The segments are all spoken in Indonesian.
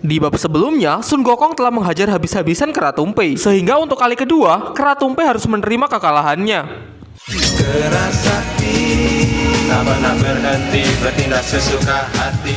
Di bab sebelumnya, Sun Gokong telah menghajar habis-habisan Keratumpe, sehingga untuk kali kedua, Keratumpe harus menerima kekalahannya. Kerasakti, tak pernah berhenti, bertindak sesuka hati.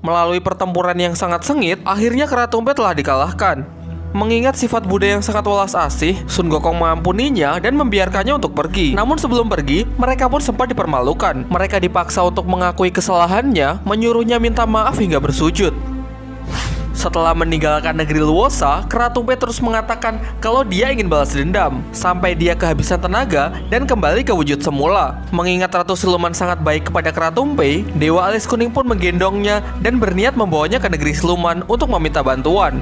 Melalui pertempuran yang sangat sengit, akhirnya Keratumpe telah dikalahkan. Mengingat sifat Buddha yang sangat welas asih, Sun Gokong mengampuninya dan membiarkannya untuk pergi. Namun sebelum pergi, mereka pun sempat dipermalukan. Mereka dipaksa untuk mengakui kesalahannya, menyuruhnya minta maaf hingga bersujud. Setelah meninggalkan negeri Luosa, Keratumpe terus mengatakan kalau dia ingin balas dendam, sampai dia kehabisan tenaga dan kembali ke wujud semula. Mengingat Ratu Siluman sangat baik kepada Keratumpe, Dewa Alis Kuning pun menggendongnya dan berniat membawanya ke negeri Siluman untuk meminta bantuan.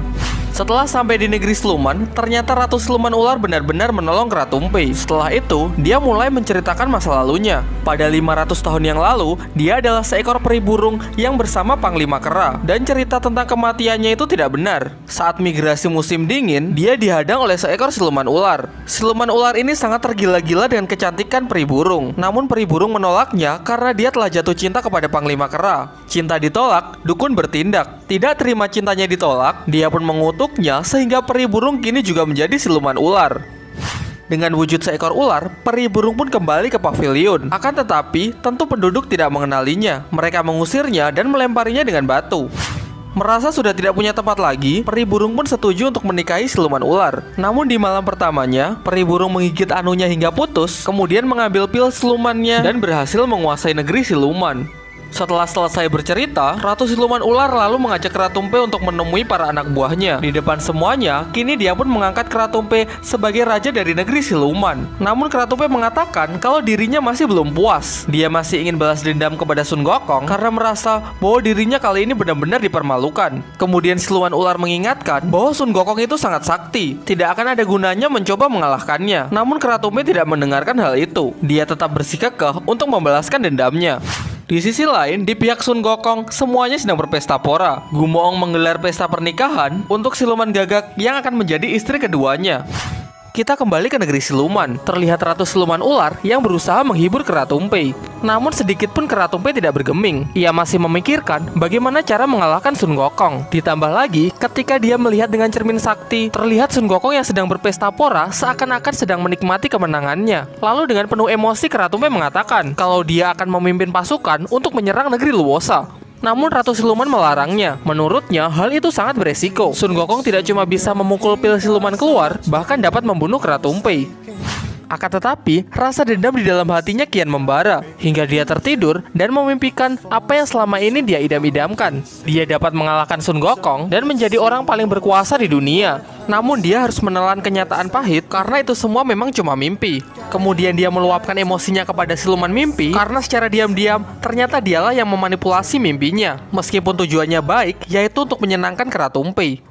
Setelah sampai di negeri Siluman, ternyata Ratu Siluman Ular benar-benar menolong Keratumpe. Setelah itu, dia mulai menceritakan masa lalunya. Pada 500 tahun yang lalu, dia adalah seekor peri burung yang bersama Panglima Kera. Dan cerita tentang kematiannya itu tidak benar. Saat migrasi musim dingin, dia dihadang oleh seekor siluman ular. Siluman ular ini sangat tergila-gila dengan kecantikan peri burung. Namun peri burung menolaknya karena dia telah jatuh cinta kepada Panglima Kera. Cinta ditolak, dukun bertindak. Tidak terima cintanya ditolak, dia pun mengutuknya sehingga peri burung kini juga menjadi siluman ular. Dengan wujud seekor ular, peri burung pun kembali ke pavilion. Akan tetapi, tentu penduduk tidak mengenalinya. Mereka mengusirnya dan melemparinya dengan batu. Merasa sudah tidak punya tempat lagi, peri burung pun setuju untuk menikahi siluman ular. Namun di malam pertamanya, peri burung menggigit anunya hingga putus, kemudian mengambil pil silumannya dan berhasil menguasai negeri siluman. Setelah selesai bercerita, Ratu Siluman Ular lalu mengajak Keratumpe untuk menemui para anak buahnya. Di depan semuanya, kini dia pun mengangkat Keratumpe sebagai raja dari negeri siluman. Namun Keratumpe mengatakan kalau dirinya masih belum puas. Dia masih ingin balas dendam kepada Sun Gokong karena merasa bahwa dirinya kali ini benar-benar dipermalukan. Kemudian Siluman Ular mengingatkan bahwa Sun Gokong itu sangat sakti, tidak akan ada gunanya mencoba mengalahkannya. Namun Keratumpe tidak mendengarkan hal itu. Dia tetap bersikukuh untuk membalaskan dendamnya. Di sisi lain, di pihak Sun Gokong, semuanya sedang berpesta pora. Gumoong menggelar pesta pernikahan untuk siluman gagak yang akan menjadi istri keduanya. Kita kembali ke negeri siluman. Terlihat Ratu Siluman Ular yang berusaha menghibur Keratumpe. Namun sedikit pun Keratumpe tidak bergeming. Ia masih memikirkan bagaimana cara mengalahkan Sun Gokong. Ditambah lagi, ketika dia melihat dengan cermin sakti, terlihat Sun Gokong yang sedang berpesta pora seakan-akan sedang menikmati kemenangannya. Lalu dengan penuh emosi Keratumpe mengatakan kalau dia akan memimpin pasukan untuk menyerang negeri Luosa. Namun Ratu Siluman melarangnya. Menurutnya, hal itu sangat beresiko. Sun Gokong tidak cuma bisa memukul pil siluman keluar, bahkan dapat membunuh Keratumpe. Akan tetapi, rasa dendam di dalam hatinya kian membara, hingga dia tertidur dan memimpikan apa yang selama ini dia idam-idamkan. Dia dapat mengalahkan Sun Gokong dan menjadi orang paling berkuasa di dunia. Namun dia harus menelan kenyataan pahit karena itu semua memang cuma mimpi. Kemudian dia meluapkan emosinya kepada siluman mimpi karena secara diam-diam ternyata dialah yang memanipulasi mimpinya. Meskipun tujuannya baik, yaitu untuk menyenangkan Keratumpe.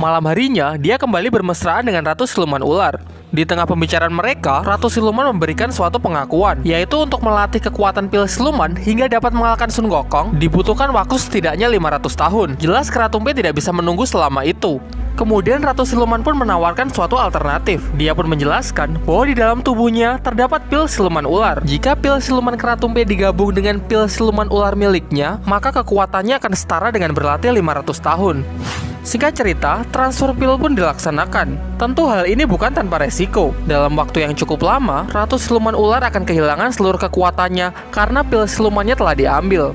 Malam harinya, dia kembali bermesraan dengan Ratu Siluman Ular. Di tengah pembicaraan mereka, Ratu Siluman memberikan suatu pengakuan, yaitu untuk melatih kekuatan pil siluman hingga dapat mengalahkan Sun Gokong dibutuhkan waktu setidaknya 500 tahun. Jelas Keratumpe tidak bisa menunggu selama itu. Kemudian Ratu Siluman pun menawarkan suatu alternatif. Dia pun menjelaskan bahwa di dalam tubuhnya terdapat pil siluman ular. Jika pil siluman Keratumpe digabung dengan pil siluman ular miliknya, maka kekuatannya akan setara dengan berlatih 500 tahun. Singkat cerita, transfer pil pun dilaksanakan. Tentu hal ini bukan tanpa resiko. Dalam waktu yang cukup lama, Ratu Siluman Ular akan kehilangan seluruh kekuatannya karena pil silumannya telah diambil.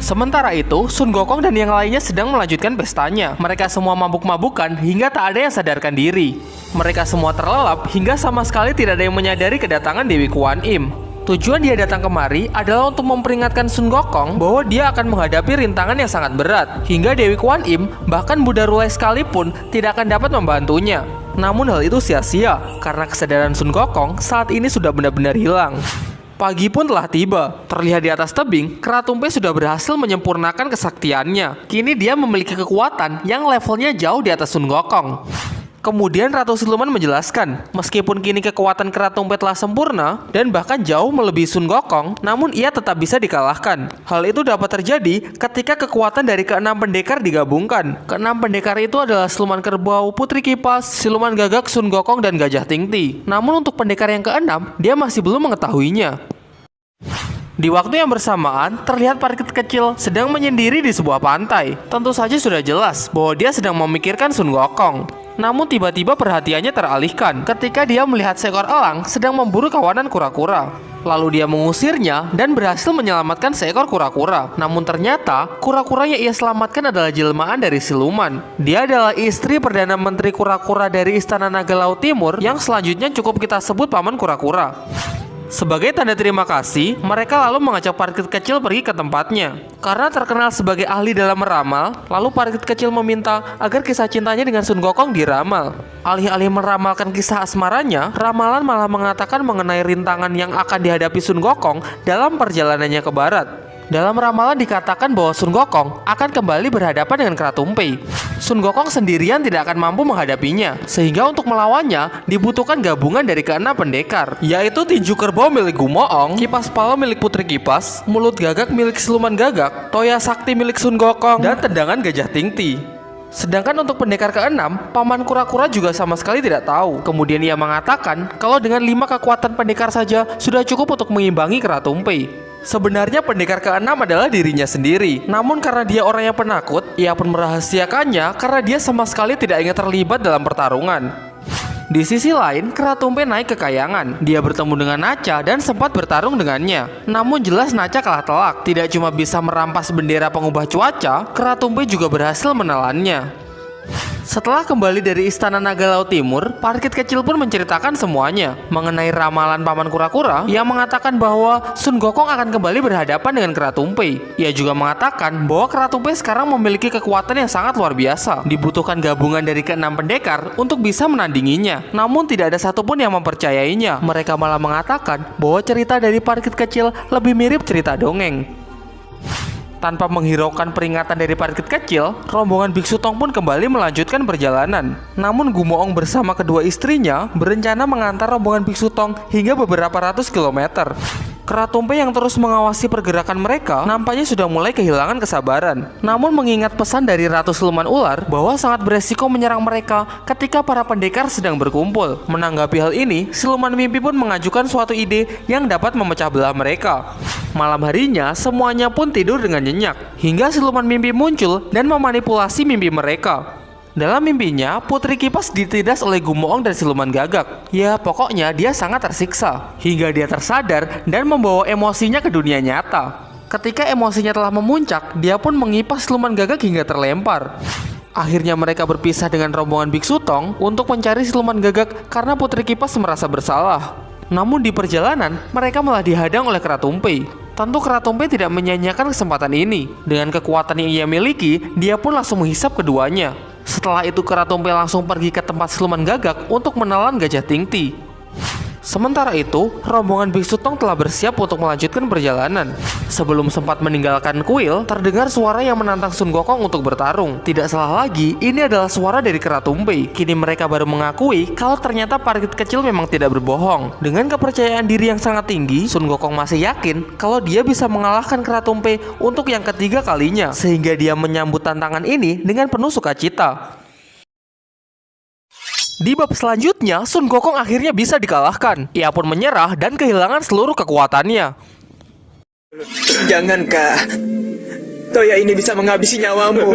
Sementara itu, Sun Gokong dan yang lainnya sedang melanjutkan pestanya. Mereka semua mabuk-mabukan hingga tak ada yang sadarkan diri. Mereka semua terlelap hingga sama sekali tidak ada yang menyadari kedatangan Dewi Kuan Im. Tujuan dia datang kemari adalah untuk memperingatkan Sun Gokong bahwa dia akan menghadapi rintangan yang sangat berat. Hingga Dewi Kuan Im, bahkan Buddha Rulai sekalipun, tidak akan dapat membantunya. Namun hal itu sia-sia, karena kesadaran Sun Gokong saat ini sudah benar-benar hilang. Pagi pun telah tiba. Terlihat di atas tebing, Keratumpe sudah berhasil menyempurnakan kesaktiannya. Kini dia memiliki kekuatan yang levelnya jauh di atas Sun Gokong. Kemudian Ratu Siluman menjelaskan, meskipun kini kekuatan Keratumpe telah sempurna dan bahkan jauh melebihi Sun Gokong, namun ia tetap bisa dikalahkan. Hal itu dapat terjadi ketika kekuatan dari keenam pendekar digabungkan. Keenam pendekar itu adalah Siluman Kerbau, Putri Kipas, Siluman Gagak, Sun Gokong, dan Gajah Tingti. Namun untuk pendekar yang keenam, dia masih belum mengetahuinya. Di waktu yang bersamaan, terlihat Parkit kecil sedang menyendiri di sebuah pantai. Tentu saja sudah jelas bahwa dia sedang memikirkan Sun Gokong. Namun tiba-tiba perhatiannya teralihkan ketika dia melihat seekor elang sedang memburu kawanan kura-kura. Lalu dia mengusirnya dan berhasil menyelamatkan seekor kura-kura. Namun ternyata, kura-kura yang ia selamatkan adalah jelmaan dari siluman. Dia adalah istri Perdana Menteri kura-kura dari Istana Naga Laut Timur yang selanjutnya cukup kita sebut Paman Kura-kura. Sebagai tanda terima kasih, mereka lalu mengajak Parkit kecil pergi ke tempatnya. Karena terkenal sebagai ahli dalam meramal, lalu Parkit kecil meminta agar kisah cintanya dengan Sun Gokong diramal. Alih-alih meramalkan kisah asmaranya, ramalan malah mengatakan mengenai rintangan yang akan dihadapi Sun Gokong dalam perjalanannya ke barat. Dalam ramalan dikatakan bahwa Sun Gokong akan kembali berhadapan dengan Kratumpe. Sun Gokong sendirian tidak akan mampu menghadapinya, sehingga untuk melawannya dibutuhkan gabungan dari keenam pendekar, yaitu tinju kerbau milik Gumoong, kipas pala milik Putri Kipas, mulut gagak milik Siluman Gagak, toya sakti milik Sun Gokong, dan tendangan Gajah Tingti. Sedangkan untuk pendekar keenam, Paman Kura-kura juga sama sekali tidak tahu. Kemudian ia mengatakan kalau dengan 5 kekuatan pendekar saja sudah cukup untuk mengimbangi Kratumpe. Sebenarnya pendekar keenam adalah dirinya sendiri. Namun karena dia orang yang penakut, ia pun merahasiakannya karena dia sama sekali tidak ingin terlibat dalam pertarungan. Di sisi lain, Kratumpe naik ke kayangan. Dia bertemu dengan Nacha dan sempat bertarung dengannya. Namun jelas Nacha kalah telak. Tidak cuma bisa merampas bendera pengubah cuaca, Kratumpe juga berhasil menelannya. Setelah kembali dari Istana Naga Laut Timur, Parkit kecil pun menceritakan semuanya mengenai ramalan Paman Kura-kura yang mengatakan bahwa Sun Gokong akan kembali berhadapan dengan Kratumpe. Ia juga mengatakan bahwa Kratumpe sekarang memiliki kekuatan yang sangat luar biasa. Dibutuhkan gabungan dari keenam pendekar untuk bisa menandinginya. Namun tidak ada satupun yang mempercayainya. Mereka malah mengatakan bahwa cerita dari Parkit kecil lebih mirip cerita dongeng. Tanpa menghiraukan peringatan dari Parkit kecil, rombongan Biksu Tong pun kembali melanjutkan perjalanan. Namun Gumoong bersama kedua istrinya berencana mengantar rombongan Biksu Tong hingga beberapa ratus kilometer. Kratumpe yang terus mengawasi pergerakan mereka nampaknya sudah mulai kehilangan kesabaran. Namun mengingat pesan dari Ratu Siluman Ular bahwa sangat beresiko menyerang mereka ketika para pendekar sedang berkumpul. Menanggapi hal ini, Siluman Mimpi pun mengajukan suatu ide yang dapat memecah belah mereka. Malam harinya, semuanya pun tidur dengan nyenyak hingga Siluman Mimpi muncul dan memanipulasi mimpi mereka. Dalam mimpinya, Putri Kipas ditindas oleh Gumoong dan Siluman Gagak. Ya, pokoknya dia sangat tersiksa hingga dia tersadar dan membawa emosinya ke dunia nyata. Ketika emosinya telah memuncak, dia pun mengipas Siluman Gagak hingga terlempar. Akhirnya mereka berpisah dengan rombongan Biksu Tong untuk mencari Siluman Gagak karena Putri Kipas merasa bersalah. Namun di perjalanan, mereka malah dihadang oleh Kratumpe. Tentu Kratumpe tidak menyanyiakan kesempatan ini. Dengan kekuatan yang ia miliki, dia pun langsung menghisap keduanya. Setelah itu Kratumpe langsung pergi ke tempat Siluman Gagak untuk menelan Gajah Tingti. Sementara itu, rombongan Biksu Tong telah bersiap untuk melanjutkan perjalanan. Sebelum sempat meninggalkan kuil, terdengar suara yang menantang Sun Gokong untuk bertarung. Tidak salah lagi, ini adalah suara dari Kratumpe. Kini mereka baru mengakui kalau ternyata Parkit kecil memang tidak berbohong. Dengan kepercayaan diri yang sangat tinggi, Sun Gokong masih yakin kalau dia bisa mengalahkan Kratumpe untuk yang ketiga kalinya. Sehingga dia menyambut tantangan ini dengan penuh sukacita. Di bab selanjutnya, Sun Gokong akhirnya bisa dikalahkan. Ia pun menyerah dan kehilangan seluruh kekuatannya. Jangan, Kak. Toya ini bisa menghabisi nyawamu.